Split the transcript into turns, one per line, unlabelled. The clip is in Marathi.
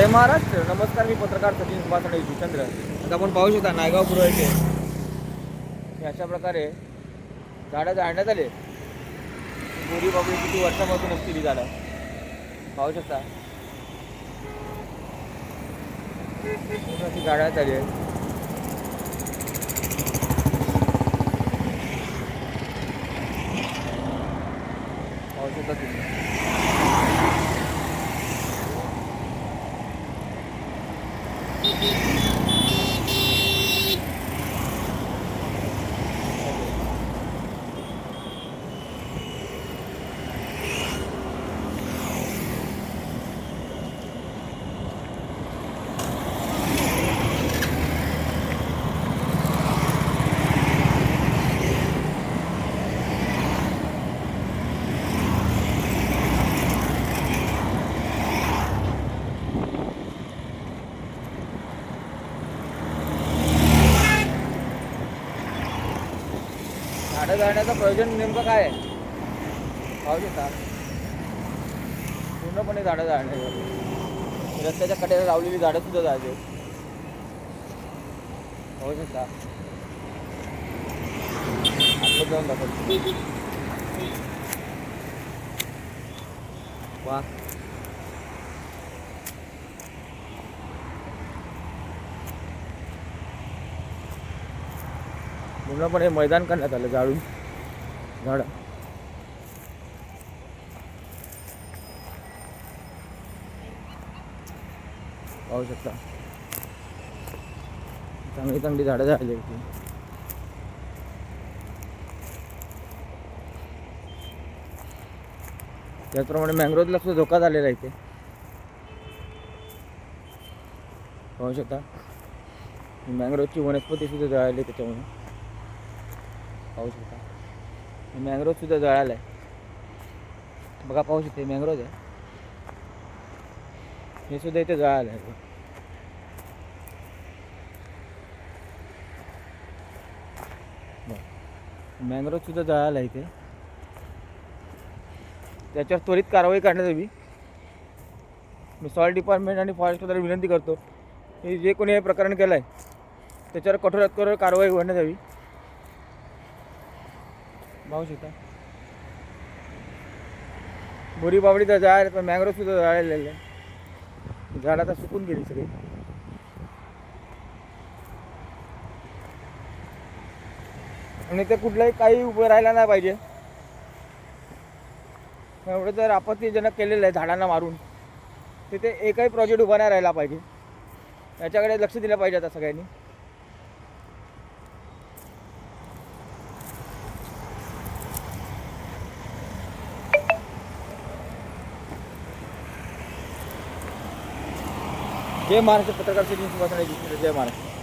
जय महाराष्ट्र. नमस्कार, मी पत्रकार सचिन सुभाषणे चंद्र. आता आपण पाहू शकता नायगाव पूर्व येथे अशा प्रकारे झाडं जाळण्यात आले. गोरी बाबळी किती वर्षापासून असतील ही झाडं पाहू शकता. जाळण्यात आली आहे. पाहू शकता तुम्ही. झाडं जाळण्याचं प्रयोजन नेमकं काय आहे पाहू शकता. पूर्णपणे झाडं जाळण्याचं. रस्त्याच्या कडेला लावलेली झाडं सुद्धा जायचे पाहू शकता. आपलं जाऊन दाखवतो. वा पूर्णपणे मैदान करण्यात आलं जाळून झाडं. पाहू शकता चांगली चांगली झाडं झाली होती. त्याचप्रमाणे मँग्रोवला सुद्धा धोका झालेला आहे इथे पाहू शकता. मँग्रोवची वनस्पती सुद्धा जळाली त्याच्यामुळे पाहू शकता. मँग्रोव सुद्धा जळाला आहे बघा पाहू शकता. मँग्रोव आहे हे सुद्धा इथे जळालं आहे. मँग्रोव सुद्धा जळाला आहे इथे. त्याच्यावर त्वरित कारवाई करण्यात यावी. मी सॉइल डिपार्टमेंट आणि फॉरेस्टला विनंती करतो की जे कोणी हे प्रकरण केलं आहे त्याच्यावर कठोरात कारवाई करण्यात यावी. पाहू शकता बोरी बाबडी तर जाळ पण मँग्रोव सुद्धा जाळलेलं आहे. झाड आता सुकून गेली सगळी. आणि ते कुठलाही काही उभं राहायला नाही पाहिजे. एवढं जर आपत्तीजनक केलेलं आहे झाडांना मारून तिथे एकही प्रोजेक्ट उभा नाही राहिला पाहिजे. याच्याकडे लक्ष दिलं पाहिजे आता सगळ्यांनी. जय महाराष्ट्र. पत्रकार सचिन सुभाषणे. जय महाराष्ट्र.